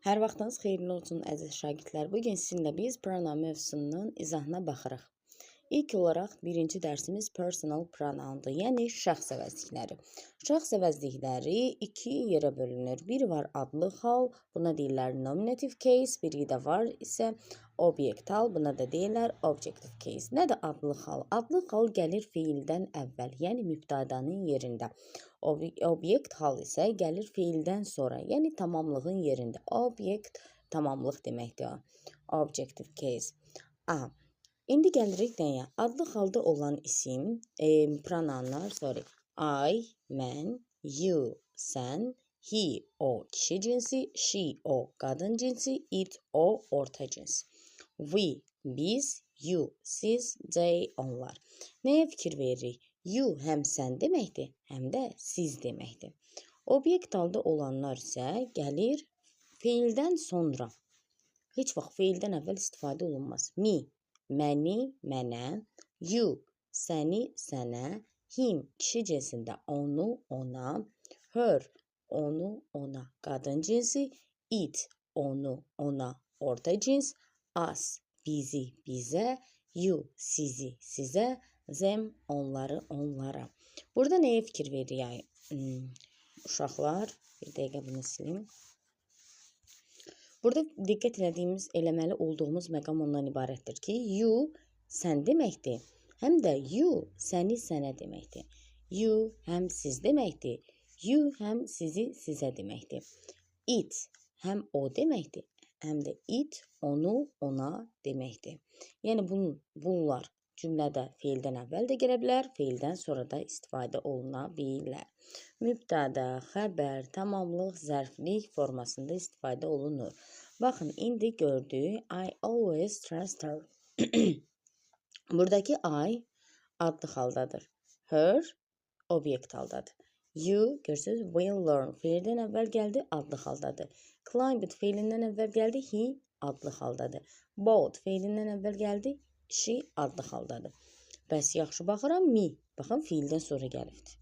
Hər vaxtınız xeyirli olsun əziz şagirdlər. Bu gün sizinlə biz pronoun mövzusunun izahına baxırıq. İlk olaraq birinci dərsimiz personal pronoundur, yəni şəxs əvəzlikləri. Şəxs əvəzlikləri iki yerə bölünür. Biri var adlı hal, buna deyirlər nominative case, biri də var isə obyekt hal, buna da deyirlər objective case. Nədir adlı hal? Adlı hal gəlir feildən əvvəl, yəni mübtədanın yerində. Obyekt hal isə gəlir feildən sonra, yəni tamamlığın yerində. Obyekt tamamlıq deməkdir. Objective case. A. İndi gəlirik nəyə? Adlı halda olan isim, pronounlar, I, mən, you, sən, he, o kişi cinsi, she, o qadın cinsi, it, o orta cins. We, biz, you, siz, they, onlar. Nəyə fikir veririk? You həm sən deməkdir, həm də siz deməkdir. Obyekt halda olanlar isə gəlir feildən sonra. Heç vaxt feildən əvvəl istifadə olunmaz. Me, məni, mənə, you, səni, sənə, him, kişi cinsində onu, ona, her, onu, ona, qadın cinsi, it, onu, ona, orta cins, us, bizi, bizə, you, sizi, sizə, them, onları, onlara. Burada nəyə fikir veririk? Uşaqlar, bir dəqiqə bunu silim. Burada diqqət eləməli olduğumuz məqam ondan ibarətdir ki, you sən deməkdir, həm də you səni sənə deməkdir. You həm siz deməkdir, you həm sizi sizə deməkdir. It həm o deməkdir, həm də it onu ona deməkdir. Yəni bunlar cümlədə feildən əvvəl də gələ bilər, feildən sonra da istifadə oluna bilər. Mübtəda, xəbər, tamamlıq, zərflik formasında istifadə olunur. Baxın, indi gördük, I always trust her. Buradakı I adlı haldadır. Her obyekt haldadır. You, görürsünüz, will learn. Feildən əvvəl gəldi, adlı haldadır. Climb it feilindən əvvəl gəldi, he adlı haldadır. Bought feilindən əvvəl gəldi, she adlı haldadır. Bəs yaxşı baxıram, me. Baxın, feildən sonra gəlibdir.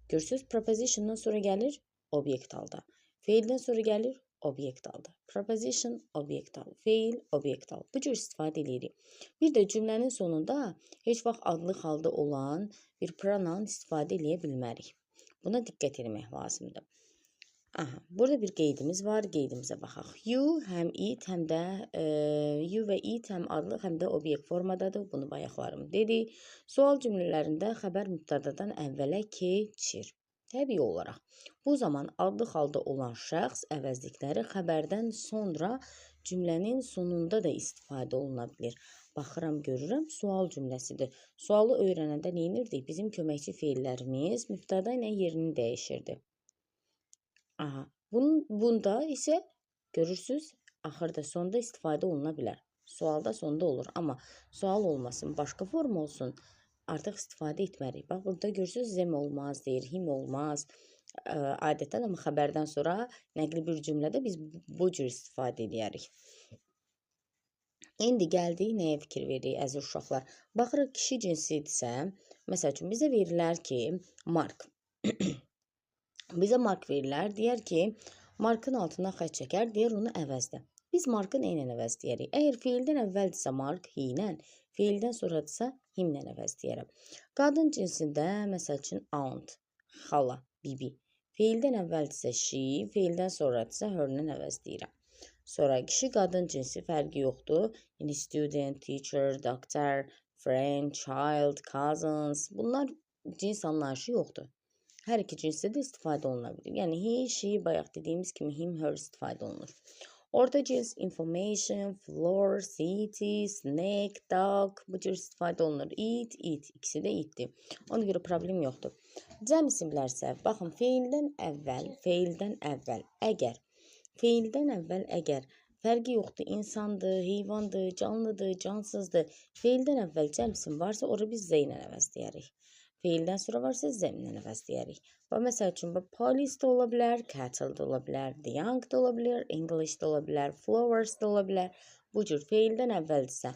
Görürsünüz, prepositiondan sonra gəlir, obyekt halda. Feildən sonra gəlir, obyekt halda. Preposition, obyekt hal. Feil, obyekt hal. Bu cür istifadə edirik. Bir də cümlənin sonunda heç vaxt adlı halda olan bir pronoun istifadə edə bilmərik. Buna diqqət etmək lazımdır. Aha, burada bir qeydimiz var. Qeydimizə baxaq. You həm it, həm də you və it həm adlı, həm də obyekt formadadır. Bunu bayaqlarım dedik. Sual cümlələrində xəbər mübtədadan əvvələ keçir. Təbii olaraq. Bu zaman adlı halda olan şəxs əvəzlikləri xəbərdən sonra cümlənin sonunda da istifadə oluna bilir. Baxıram, görürəm, sual cümləsidir. Sualı öyrənəndə nə edirdik? Bizim köməkçi feillərimiz mübtəda ilə yerini dəyişirdi. Aha, bunda isə görürsünüz, axırda sonda istifadə oluna bilər. Sualda sonda olur, amma sual olmasın, başqa form olsun, artıq istifadə etmərik. Bax, burada görürsünüz, them olmaz, deyir, him olmaz. Adətən, amma xəbərdən sonra nəqli bir cümlədə biz bu cür istifadə edərik. İndi gəldik, nəyə fikir veririk, əziz uşaqlar? Baxırıq, kişi cinsidirsə, məsəl üçün, bizə verirlər ki, mark. Bizə mark verirlər, deyər ki, markın altına xətt çəkər, deyər onu əvəzlə. Biz markı nə ilə əvəzləyərik? Əgər feildən əvvəldirsə mark, he ilə, feildən sonradırsa him ilə əvəzləyərəm. Qadın cinsində, məsəl üçün, aunt, xala, bibi. Feildən əvvəldirsə she, feildən sonradırsa her ilə əvəzləyirəm. Sonra kişi qadın cinsi fərqi yoxdur. Yəni student, teacher, doctor, friend, child, cousins. Bunlar cins anlayışı yoxdur. Hər iki cinsdə də istifadə oluna bilir. Yəni, he, she, bayaq dediyimiz kimi him, her istifadə olunur. Orta cins information, floor, city, snake, dog, bu cür istifadə olunur. It, ikisi də itdir. Ona görə problem yoxdur. Cəm isimlərsə, baxın, feildən əvvəl, əgər, fərqi yoxdur, insandır, heyvandır, canlıdır, cansızdır. Feildən əvvəl cəm isim varsa, orada biz z ilə əvəzləyərik. Feildən sonra varsa zəmlə əvəzləyərik. Və məsəl üçün, police da ola bilər, cattle da ola bilər, the young da ola bilər, English da ola bilər, flowers da ola bilər. Bu cür feildən əvvəldirsə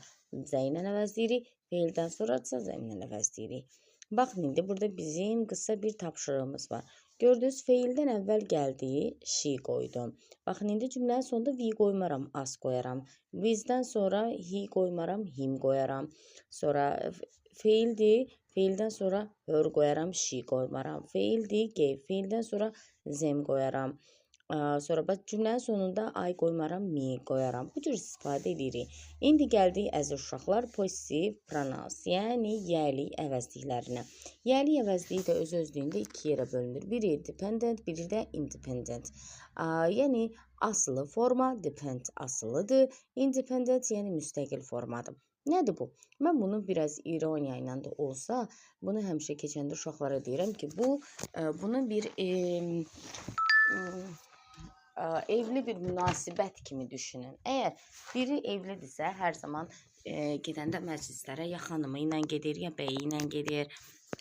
zəylə əvəzləyirik, feildən sonradırsa zəmlə əvəzləyirik. Baxın, indi burada bizim qısa bir tapşırığımız var. Gördünüz, feildən əvvəl gəldi, she qoydum. Baxın, indi cümlənin sonunda we qoymaram, us qoyaram. We'dən sonra he qoymaram, him qoyaram. Sonra feildir, feildən sonra her qoyaram, she qoymaram. Feildir, gave, feildən sonra them qoyaram. Sonra bax cümlənin sonunda I qoymaram, me qoyaram. Bu cür istifadə edirik. İndi gəldik əziz uşaqlar possessive pronouns, yəni yəlik əvəzliklərinə. Yəlik əvəzliyi də öz-özlüyündə iki yerə bölünür. Biri dependent, biri də independent. Yəni asılı forma depend asılıdır, independent yəni müstəqil formadır. Nədir bu? Mən bunu biraz ironiya ilə də olsa, bunu həmişə keçəndə uşaqlara deyirəm ki, bunu bir evli bir münasibət kimi düşünün. Əgər biri evlidirsə, hər zaman gedəndə məclislərə ya xanımı ilə gedir, ya bəyi ilə gedir.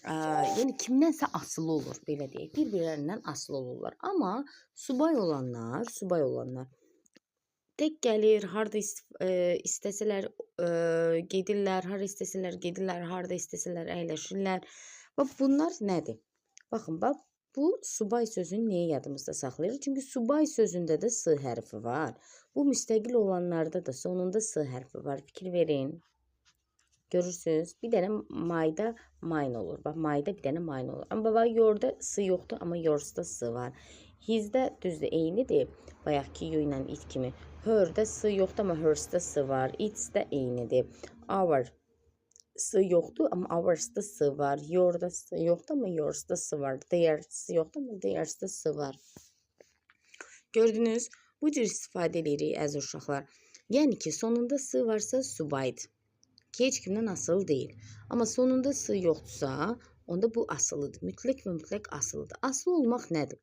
Yəni kimdənsə asılı olur, belə deyək. Bir-birlərindən asılı olurlar. Amma subay olanlar tək gəlir, harda istəsələr gedirlər, hara istəsələr gedirlər, harda istəsələr əyləşirlər. Bax bunlar nədir? Baxın, bax bu subay sözünü niyə yadımızda saxlayırıq? Çünki subay sözündə də s hərfi var. Bu müstəqil olanlarda da sonunda s hərfi var. Fikir verin. Görürsünüz? Bir dənə mayda mine olur. Bax, mayda bir dənə mine olur. Amma bax, yourda s yoxdur, amma yoursda s var. Hisdə düzdür, eynidir. Bayaqki you ilə it kimi. Her'də s yoxdur, amma hers'da s var. It'sdə eynidir. Our s yoxdur, amma ours'da s var. Your'da s yoxdur, amma yours'da s var. Theirs yoxdur, amma theirs'da s var. Gördünüz? Bu cür istifadə edirik əziz uşaqlar. Yəni ki, sonunda s varsa subaydır. Ki, heç kimdən asılı deyil. Amma sonunda s yoxdursa, onda bu asılıdır. Mütləq və mütləq asılıdır. Asılı olmaq nədir?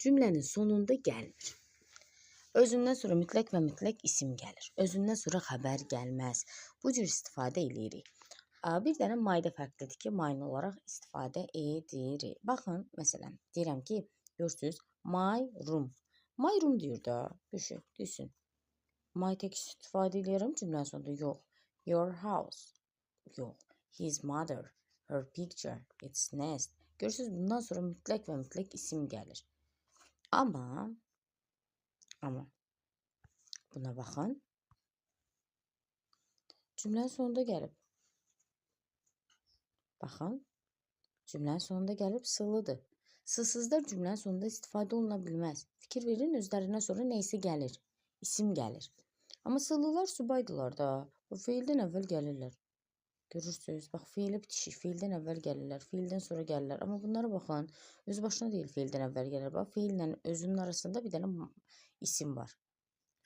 Cümlənin sonunda gəlmir. Özündən sonra mütləq və mütləq isim gəlir. Özündən sonra xəbər gəlməz. Bu cür istifadə edirik. Bir dənə mayda fərqlidir ki, mayna olaraq istifadə edirik. Baxın, məsələn, deyirəm ki, görürsünüz, my room. My room deyir da, düşün. My tək istifadə edirəm cümlənin sonunda, yox. Your house, yox. His mother, her picture, its nest. Görürsünüz, bundan sonra mütləq və mütləq isim gəlir. Amma buna baxın. Cümlənin sonunda gəlib. Baxın, cümlənin sonunda gəlib sılıdır. Sısızlar cümlənin sonunda istifadə oluna bilməz. Fikir verin, özlərindən sonra neysə gəlir, isim gəlir. Amma sılılar subaydılar da, o feildən əvvəl gəlirlər. Görürsünüz, bax, feili bitişik, feildən əvvəl gəlirlər, feildən sonra gəlirlər. Amma bunlara baxın, öz başına deyil feildən əvvəl gəlirlər. Bax, feillə özünün arasında bir dənə isim var.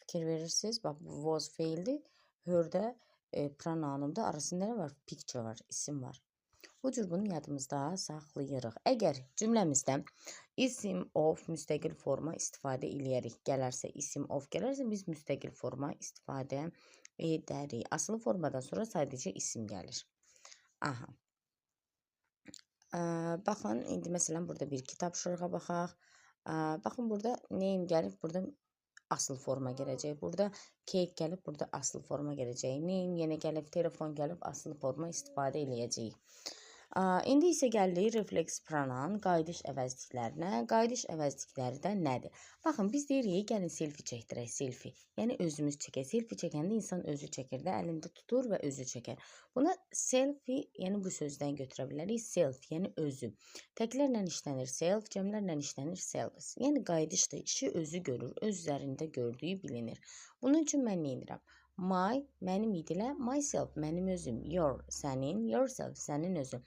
Fikir verirsiniz, bax, was feildir, her'də pronounumda arasında nə var? Picture var, isim var. Bu cür bunu yadımızda saxlayırıq. Əgər cümləmizdə isim of müstəqil forma istifadə eləyərik, gələrsə, isim of gələrsə, biz müstəqil forma istifadə edərik. Asılı formadan sonra sadəcə isim gəlir. Aha. Baxın, indi məsələn, burada bir tapşırığa baxaq. Baxın, burada name gəlib, burada asıl forma gələcək. Burada cake gəlib, burada asıl forma gələcək. Name yenə gəlib, telefon gəlib, asıl forma istifadə eləyəcəyik. İndi isə gəlirik refleks pronoun qayıdış əvəzliklərinə. Qayıdış əvəzlikləri də nədir? Baxın, biz deyirik, gəlin selfie çəkdirək, selfie. Yəni özümüz çəkək. Selfie çəkəndə insan özü çəkir də, əlində tutur və özü çəkər. Buna selfie, yəni bu sözdən götürə bilərik. Self, yəni özü. Təklərlə işlənir self, cəmlərlə işlənir selves. Yəni qayıdışdır, işi özü görür, öz üzərində gördüyü bilinir. Bunun üçün mən nə edirəm? My, mənim idilə, myself, mənim özüm, your, sənin, yourself, sənin özün.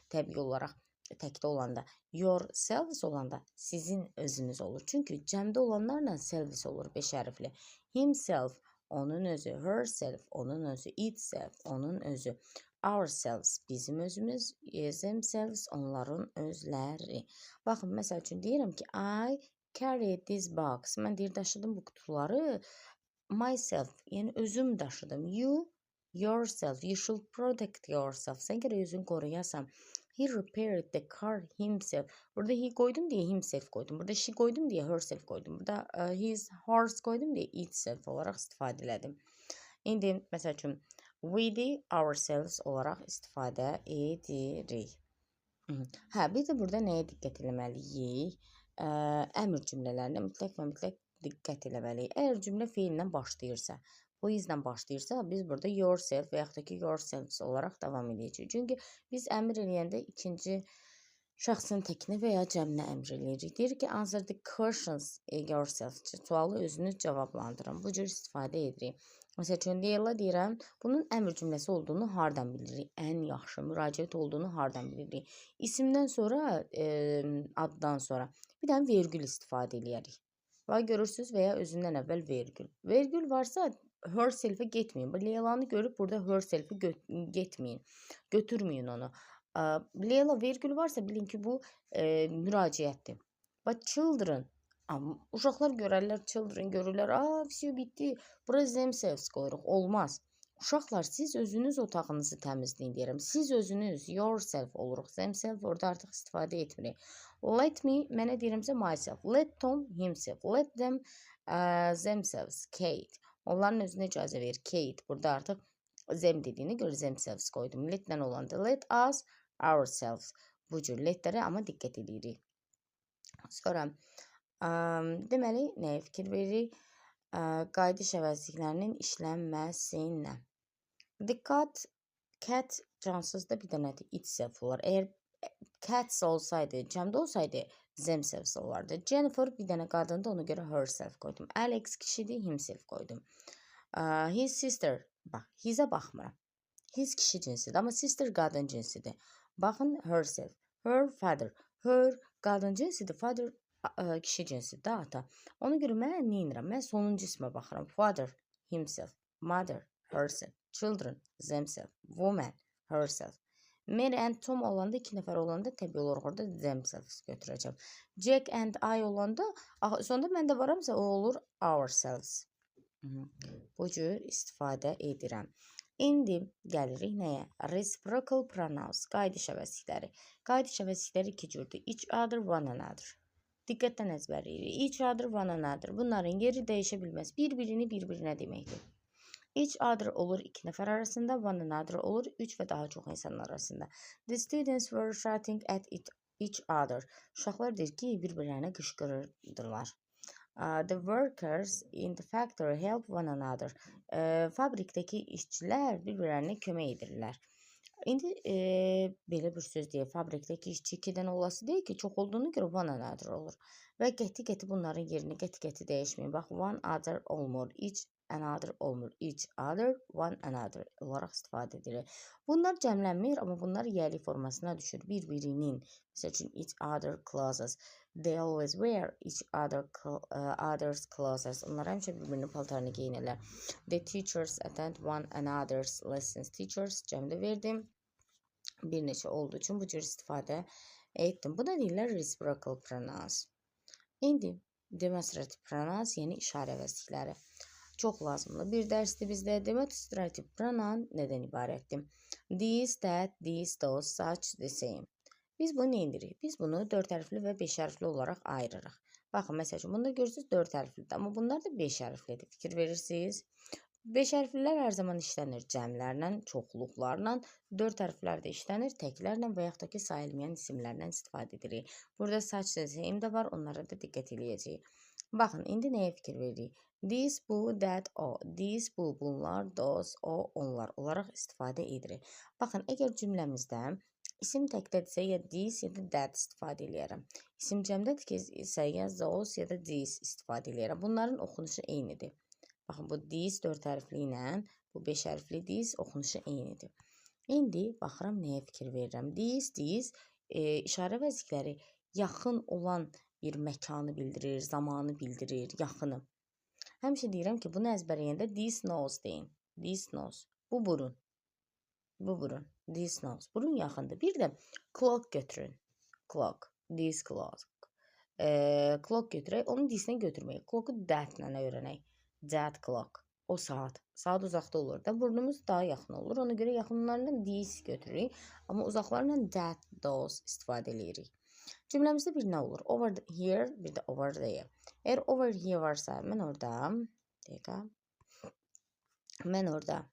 Təbii olaraq təkdə olanda, yourselves olanda sizin özünüz olur. Çünki cəmdə olanlarla selves olur, 5 hərfli. Himself, onun özü, herself, onun özü, itself, onun özü. Ourselves, bizim özümüz, themselves, onların özləri. Baxın, məsəl üçün deyirəm ki, I carried this box. Mən deyir, daşıdım bu kutuları. Myself, yəni özüm daşıdım. You, yourself, you should protect yourself. Sən gərək özünü qoruyasan. He repaired the car himself. Burada he qoydum deyə himself qoydum. Burada she qoydum deyə herself qoydum. Burada his horse qoydum deyə itself olaraq istifadə elədim. İndi, məsəl üçün, we, ourselves olaraq istifadə edirik. Bir də burada nəyə diqqət eləməliyik? əmr cümlələrinə mütləq və mütləq diqqət eləməliyik. Əgər cümlə feillə başlayırsa, please-lə başlayırsa, biz burada yourself və yaxud da ki, yourselves olaraq davam edəcəyik. Çünki biz əmr eləyəndə ikinci şəxsin təkinə və ya cəminə əmr eləyirik. Deyir ki, answer the questions yourself. Sualı özünüz cavablandırın. Bu cür istifadə edirik. Məsəl üçün, Leyla deyirəm, bunun əmr cümləsi olduğunu hardan bilirik? Ən yaxşı müraciət olduğunu hardan bilirik? İsimdən sonra, addan sonra bir dənə vergül istifadə eləyərik. Və görürsünüz və ya özündən əvvəl vergül. Vergül varsa herself'e getməyin. Leylanı görüb burada herself'i getməyin. Götürməyin onu. Leyla vergül varsa bilin ki, bu müraciətdir. But children, uşaqlar görərlər, children görürlər, все bitdi, bura themselves qoyuruq, olmaz. Uşaqlar, siz özünüz otağınızı təmizləyin deyirəm. Siz özünüz, yourself oluruq. Themself orada artıq istifadə etmirik. Let me, mənə deyirəmsə myself. Let Tom himself. Let them themselves. Kate. Onların özünə icazə verir. Kate. Burada artıq them dediyinə görə themselves qoydum. Letlə olanda let us ourselves. Bu cür letlərə amma diqqət edirik. Sonra deməli, nəyə fikir veririk? Qayıdış əvəzliklərinin işlənməsinə. Dikkat, cat cansızda bir dənədir, itself olar. Əgər cats olsaydı, cəmdə olsaydı, themselves olardı. Jennifer bir dənə qadındı, ona görə herself qoydum. Alex kişidir, himself qoydum. His sister, bax, his'ə baxmıram. His kişi cinsidir, amma sister qadın cinsidir. Baxın, herself. Her father. Her qadın cinsidir, father kişi cinsidir, ata. Ona görə mən nə edirəm? Mən sonuncu ismə baxıram. Father, himself. Mother, herself. Children, themselves. Woman, herself. Mary and Tom olanda, 2 nəfər olanda təbii olaraq orada themselves götürəcəm. Jack and I olanda, sonda məndə varamsa o olur ourselves. Bu cür istifadə edirəm. İndi gəlirik nəyə? Reciprocal pronouns, qayıdış əvəzlikləri. Qayıdış əvəzlikləri 2 cürdür. Each other, one another. Diqqətdən əzbərləyirik. Each other, one another. Bunların yeri dəyişə bilməz. Bir-birini bir-birinə deməkdir. Each other olur 2 nəfər arasında, one another olur 3 və daha çox insanlar arasında. The students were shouting at each other. Uşaqlar deyir ki, bir-birlərinə qışqırırdılar. The workers in the factory help one another. Fabrikdəki işçilər bir-birlərinə kömək edirlər. İndi belə bir söz deyir, fabrikdəki işçi 2-dən olası deyil ki, çox olduğunu görə one another olur. Və qəti-qəti bunların yerini qəti-qəti dəyişməyin. Bax, one other olmur, each another olmur, each other, one another olaraq istifadə edilir. Bunlar cəmlənmir, amma bunlar yəlik formasına düşür. Bir-birinin, məsəl üçün, each other clothes. They always wear each other's clothes. Onlar həmişə bir-birinin paltarını geyinirlər. The teachers attend one another's lessons. Teachers cəmdə verdim. Bir neçə olduğu üçün bu cür istifadə etdim. Bu da deyirlər reciprocal pronouns. İndi demonstrative pronouns, yəni işarə əvəzlikləri. Çox lazımlı bir dərsdir bizdə. Demonstrative pronoun nədən ibarətdir? This, that, this, those, such, the same. Biz bunu nə edirik? Biz bunu 4 hərfli və 5 hərfli olaraq ayırırıq. Baxın, məsəl üçün, bunda görürsünüz 4 hərflidir, amma bunlar da 5 hərflidir. Fikir verirsiniz. 5 hərflilər hər zaman işlənir cəmlərlə, çoxluqlarla. 4 hərflər də işlənir təklərlə və yaxud da ki, sayılmayan isimlərlə istifadə edirik. Burada such, the same də var, onlara da diqqət eləyəcəyik. Baxın, indi nəyə fikir veririk? This, bu, that, o. This, bu, bunlar, those, o, onlar olaraq istifadə edirik. Baxın, əgər cümləmizdə İsim təkdədirsə ya this ya da that istifadə eləyərəm. İsim cəmdədirsə ya those ya da this istifadə eləyərəm. Bunların oxunuşu eynidir. Baxın, bu this 4 hərfli ilə bu 5 hərfli this oxunuşu eynidir. İndi baxıram nəyə fikir verirəm. This işarə əvəzlikləri yaxın olan bir məkanı bildirir, zamanı bildirir, yaxını. Həmişə deyirəm ki, bunu əzbərləyəndə this nose deyin. This nose. Bu burun. Bu burun. This nose. Burun yaxındır. Bir də clock götürün. Clock. This clock. Clock götürək. Onu this-lə götürməyək. Clock-u that-lə öyrənək. That clock. O saat. Saat uzaqda olur da. Burnumuz daha yaxın olur. Ona görə yaxınlarla this götürürük. Amma uzaqlarla that, those istifadə edirik. Cümləmizdə bir nə olur? Over here, bir də over there. Əgər over here varsa, mən orada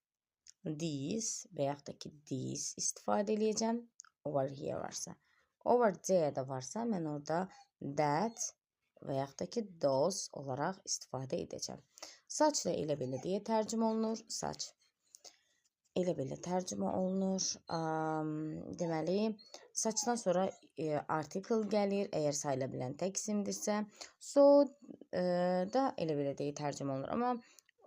this və yaxud da ki this istifadə edəcəm. Over here varsa. Over there də varsa, mən orada that və yaxud da ki, those olaraq istifadə edəcəm. Saç da elə belə deyə tərcümə olunur. Saç elə belə tərcümə olunur. Deməli, saçdan sonra article gəlir, əgər sayıla bilən tək isimdirsə. So da elə belə deyə tərcümə olunur. Amma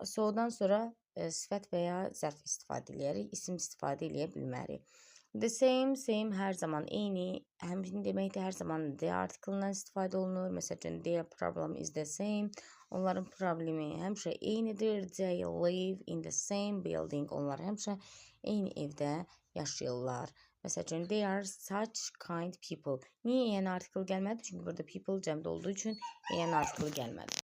so-dan sonra sifət və ya zərf istifadə edərik, isim istifadə edə bilmərik. The same, hər zaman eyni, həmçinin deməkdir, hər zaman the article-dan istifadə olunur. Məsələn, their problem is the same. Onların problemi həmişə eynidir. They live in the same building. Onlar həmişə eyni evdə yaşayırlar. Məsələn, they are such kind people. Niyə yəni article gəlmədi? Çünki burada people cəmdə olduğu üçün yəni article gəlmədi.